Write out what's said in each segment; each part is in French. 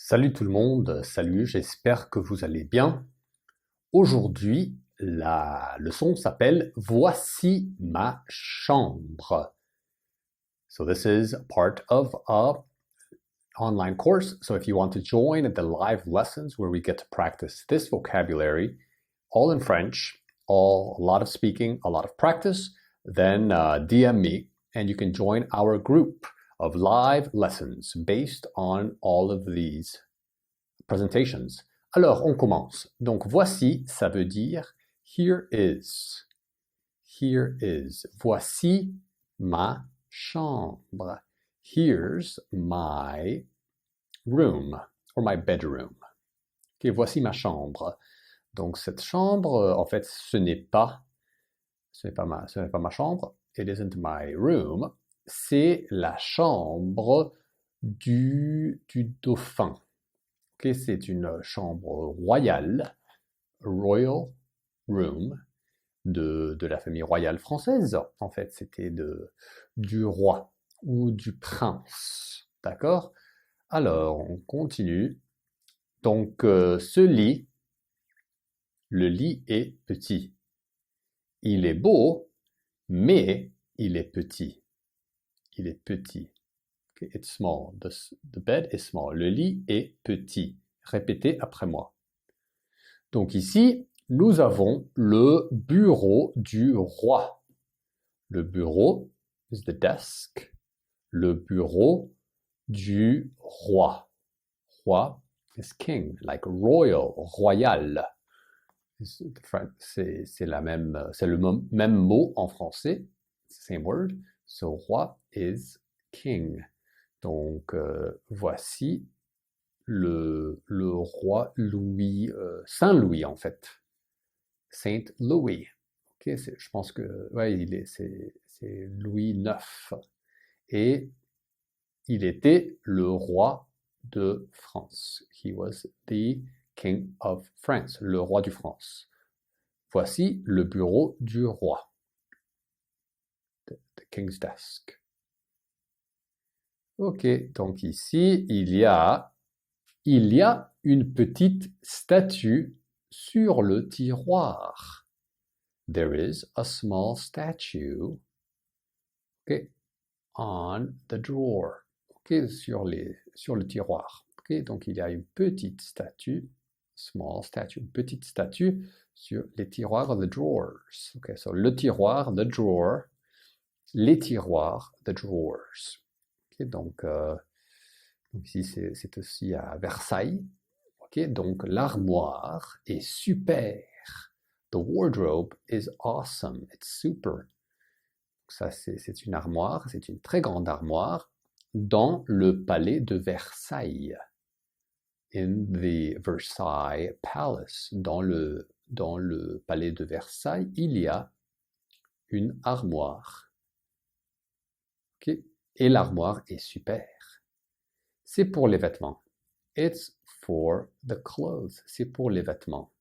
Salut tout le monde, salut, j'espère que vous allez bien. Aujourd'hui, la leçon s'appelle Voici ma chambre. So this is part of a online course. So if you want to join the live lessons where we get to practice this vocabulary, all in French, a lot of speaking, a lot of practice, then DM me and you can join our group of live lessons based on all of these presentations. Alors, on commence. Donc, voici, ça veut dire here is. Here is. Voici ma chambre. Here's my room, or my bedroom. Okay, voici ma chambre. Donc, cette chambre, en fait, ce n'est pas ma chambre. It isn't my room. C'est la chambre du dauphin. Okay, c'est une chambre royale, royal room, de la famille royale française. En fait, c'était du roi ou du prince. D'accord? Alors, on continue. Donc, ce lit, le lit est petit. Il est beau, mais il est petit. Il est petit. Okay, it's small. The bed is small. Le lit est petit. Répétez après moi. Donc ici, nous avons le bureau du roi. Le bureau is the desk. Le bureau du roi. Roi is king, like royal, royal. C'est le même mot en français. Same word. So roi is king. Donc, voici le roi Louis, Saint Louis en fait. Saint Louis. Okay, je pense que ouais, c'est Louis IX. Et il était le roi de France. He was the king of France, le roi du France. Voici le bureau du roi. The king's desk. Ok, donc ici, il y a une petite statue sur le tiroir. There is a small statue, okay, on the drawer, okay, sur le tiroir. Okay, donc il y a une petite statue, small statue, une petite statue sur les tiroirs, the drawers. Okay, so le tiroir, the drawer, les tiroirs, the drawers. Okay, donc ici, c'est aussi à Versailles. Okay, donc l'armoire est super. The wardrobe is awesome. It's super. Ça, c'est une armoire, c'est une très grande armoire dans le palais de Versailles. In the Versailles Palace. Dans le palais de Versailles, il y a une armoire. Okay. Et l'armoire est super. C'est pour les vêtements. It's for the clothes. C'est pour les vêtements.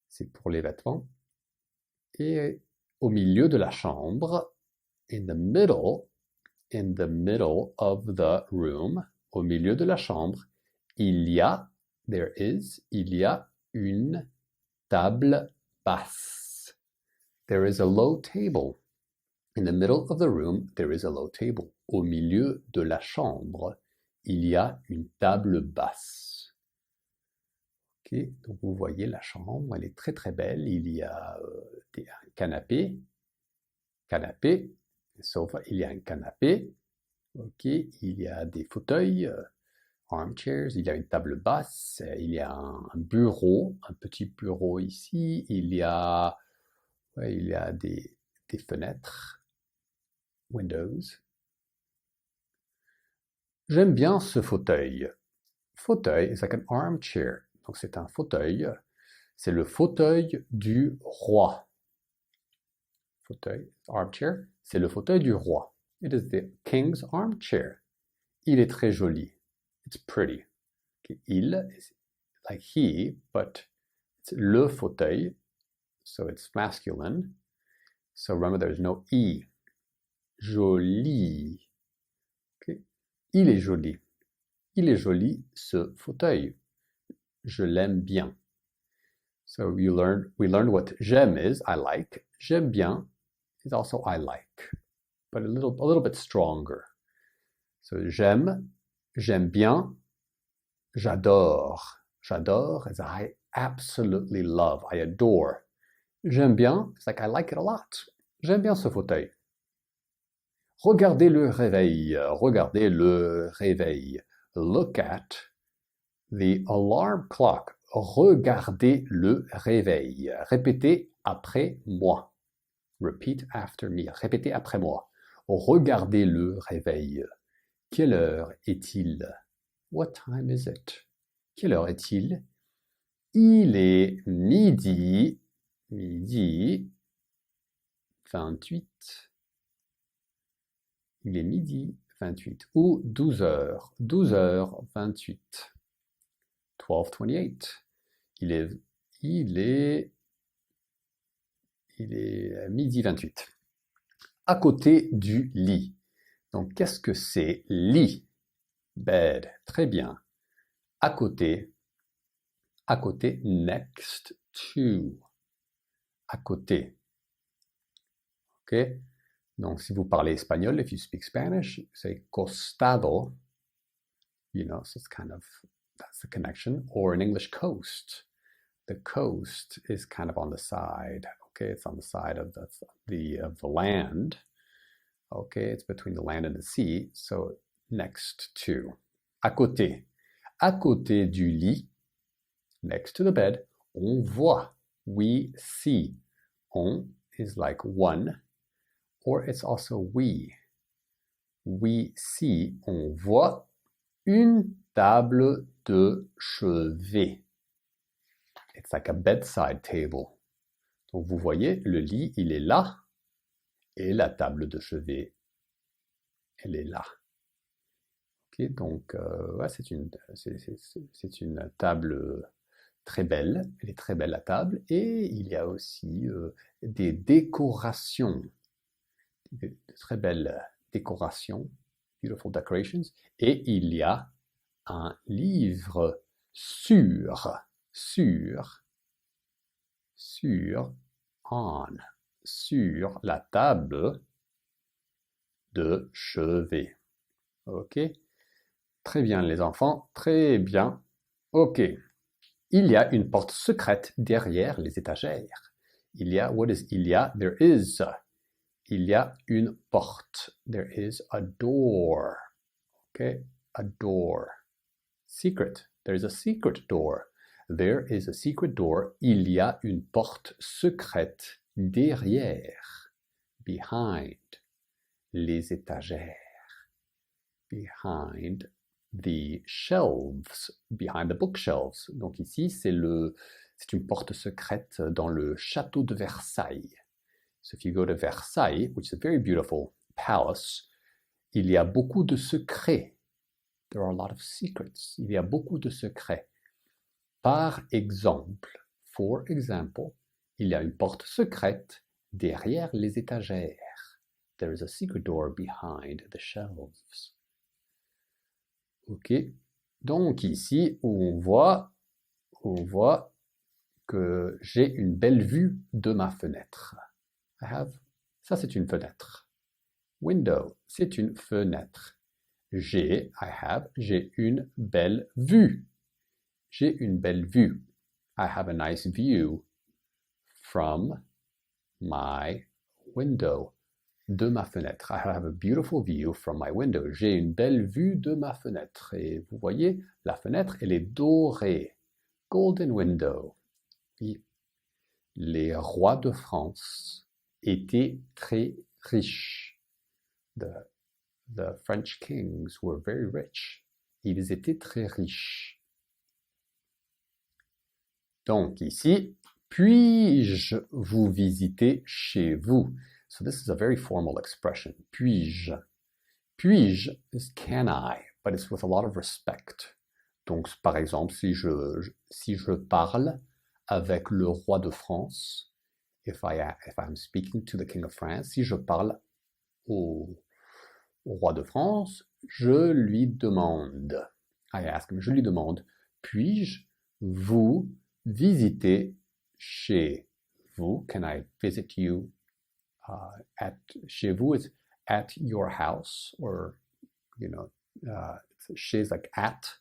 C'est pour les vêtements. Et au milieu de la chambre, in the middle of the room, au milieu de la chambre, il y a une table basse. There is a low table. In the middle of the room, there is a low table. Au milieu de la chambre, il y a une table basse. Okay, donc vous voyez la chambre, elle est très très belle. Il y a un canapé, sofa, il y a un canapé. Okay, il y a des fauteuils, armchairs, il y a une table basse, il y a un bureau, un petit bureau ici. Il y a des fenêtres. Windows. J'aime bien ce fauteuil. Fauteuil is like an armchair. Donc c'est un fauteuil. C'est le fauteuil du roi. Fauteuil, armchair, c'est le fauteuil du roi. It is the king's armchair. Il est très joli. It's pretty. Okay. Il is like he, but it's le fauteuil. So it's masculine. So remember there's no E. Joli. Okay. Il est joli. Il est joli ce fauteuil. Je l'aime bien. So we learned what j'aime is I like. J'aime bien is also I like, but a little bit stronger. So j'aime bien, j'adore. J'adore is I absolutely love, I adore. J'aime bien, it's like I like it a lot. J'aime bien ce fauteuil. Regardez le réveil. Regardez le réveil. Look at the alarm clock. Regardez le réveil. Répétez après moi. Repeat after me. Répétez après moi. Regardez le réveil. Quelle heure est-il? What time is it? Quelle heure est-il? Il est midi 28. Il est midi 28 ou 12h. 12h28. 12:28. Il est midi 28. À côté du lit. Donc, qu'est-ce que c'est? Lit. Bed. Très bien. À côté, next to. À côté. OK? Donc, si vous parlez espagnol, if you speak Spanish, c'est costado. You know, so it's that's the connection. Or in English, coast. The coast is kind of on the side. Okay, it's on the side of the land. Okay, it's between the land and the sea. So next to. À côté. À côté du lit. Next to the bed. On voit. We see. On is like one. Or it's also we. We see. On voit une table de chevet. It's like a bedside table. Donc vous voyez, le lit, il est là, et la table de chevet, elle est là. Ok, donc ouais, c'est une table très belle. Elle est très belle la table, et il y a aussi des décorations, de très belles décorations, beautiful decorations, et il y a un livre sur la table de chevet. Ok? Très bien les enfants, très bien. Ok. Il y a une porte secrète derrière les étagères. Il y a, there is. Il y a une porte. There is a door. Okay? A door. Secret. There is a secret door. There is a secret door. Il y a une porte secrète derrière. Behind. Les étagères. Behind the shelves. Behind the bookshelves. Donc ici, c'est une porte secrète dans le château de Versailles. So if you go to Versailles, which is a very beautiful palace, il y a beaucoup de secrets. There are a lot of secrets. Il y a beaucoup de secrets. Par exemple, for example, il y a une porte secrète derrière les étagères. There is a secret door behind the shelves. Ok. Donc ici, on voit que j'ai une belle vue de ma fenêtre. Ça c'est une fenêtre. Window, c'est une fenêtre. J'ai une belle vue. J'ai une belle vue. I have a nice view from my window. De ma fenêtre. I have a beautiful view from my window. J'ai une belle vue de ma fenêtre. Et vous voyez, la fenêtre, elle est dorée. Golden window. Et les rois de France étaient très riches. The French kings were very rich. Ils étaient très riches. Donc ici, puis-je vous visiter chez vous? So this is a very formal expression. Puis-je? Puis-je is can I, but it's with a lot of respect. Donc par exemple, si je parle avec le roi de France, if I'm speaking to the king of France, si je parle au roi de France, je lui demande. I ask him, je lui demande, puis-je vous visiter chez vous? Can I visit you at chez vous is at your house, or chez is like at,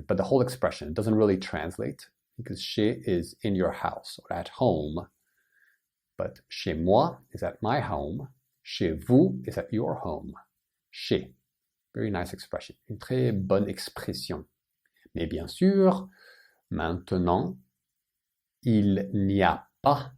but the whole expression, it doesn't really translate because chez is in your house or at home, but chez moi is at my home, chez vous is at your home. Chez, very nice expression, une très bonne expression. Mais bien sûr, maintenant, il n'y a pas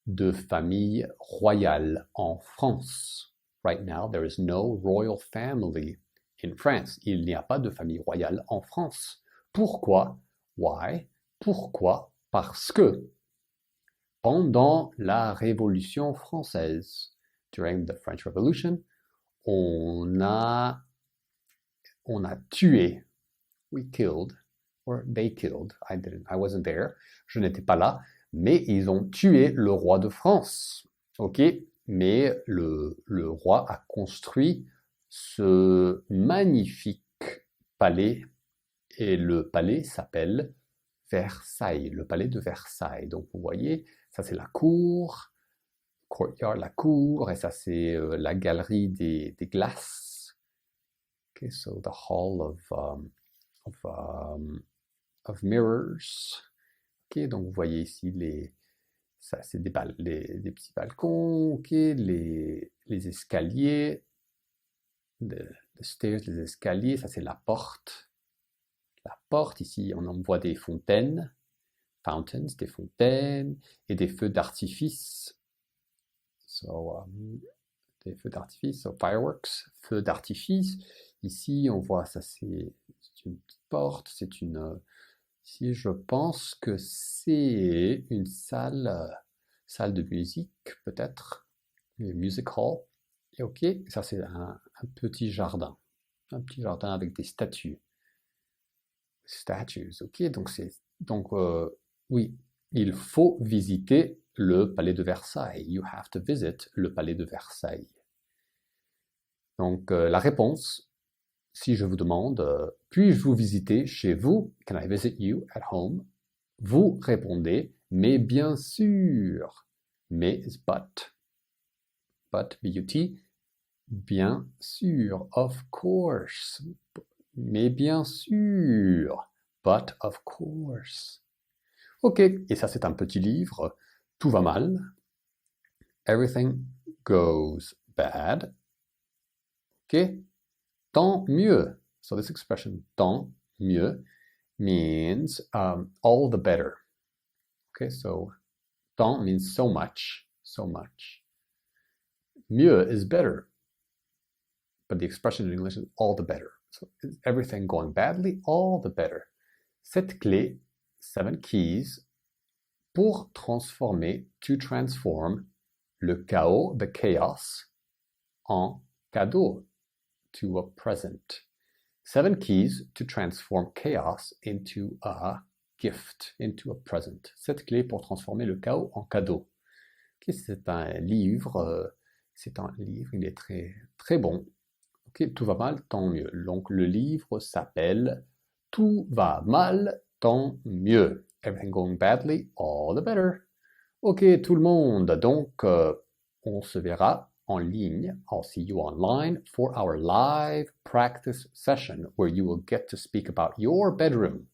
de famille royale en France. Right now, there is no royal family in France. Il n'y a pas de famille royale en France. Pourquoi? Why? Pourquoi? Parce que pendant la Révolution française, during the French Revolution, on a tué, we killed, or they killed, I wasn't there, je n'étais pas là, mais ils ont tué le roi de France, ok? Mais le roi a construit ce magnifique palais, et le palais s'appelle Versailles, le palais de Versailles. Donc vous voyez, ça c'est la cour, courtyard, la cour, et ça c'est la galerie des glaces. Okay, so the hall of mirrors. Okay, donc vous voyez ici ça c'est des petits balcons, okay, les escaliers, the stairs, les escaliers, ça c'est la porte. La porte, ici on en voit des fontaines, fountains, des fontaines, et des feux d'artifice. So, des feux d'artifice, so fireworks, feux d'artifice. Ici on voit, ça c'est une petite porte, c'est une... Ici, je pense que c'est une salle de musique, peut-être, une music hall. Et ok, ça c'est un petit jardin avec des statues. Statues, ok, donc oui, il faut visiter le palais de Versailles. You have to visit le palais de Versailles. Donc la réponse, si je vous demande, puis-je vous visiter chez vous? Can I visit you at home? Vous répondez, mais bien sûr. Mais is but. But, B-U-T, bien sûr, of course. Mais bien sûr. But of course. Ok, et ça c'est un petit livre. Tout va mal. Everything goes bad. Ok. Tant mieux. So this expression, tant mieux, means all the better. Okay, so tant means so much, so much. Mieux is better, but the expression in English is all the better. So is everything going badly? All the better. Cette clé, 7 keys, pour transformer, to transform, le chaos, the chaos, en cadeau, to a present. 7 keys to transform chaos into a gift, into a present. 7 clés pour transformer le chaos en cadeau. Okay, c'est un livre, il est très, très bon. Okay, tout va mal, tant mieux. Donc le livre s'appelle Tout va mal, tant mieux. Everything going badly, all the better. Ok, tout le monde, donc on se verra en ligne. I'll see you online for our live practice session where you will get to speak about your bedroom.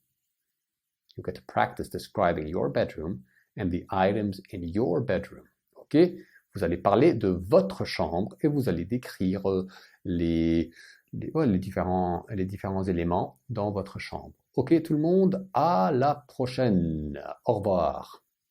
You get to practice describing your bedroom and the items in your bedroom. Ok? Vous allez parler de votre chambre et vous allez décrire les différents éléments dans votre chambre. Ok, tout le monde, à la prochaine. Au revoir.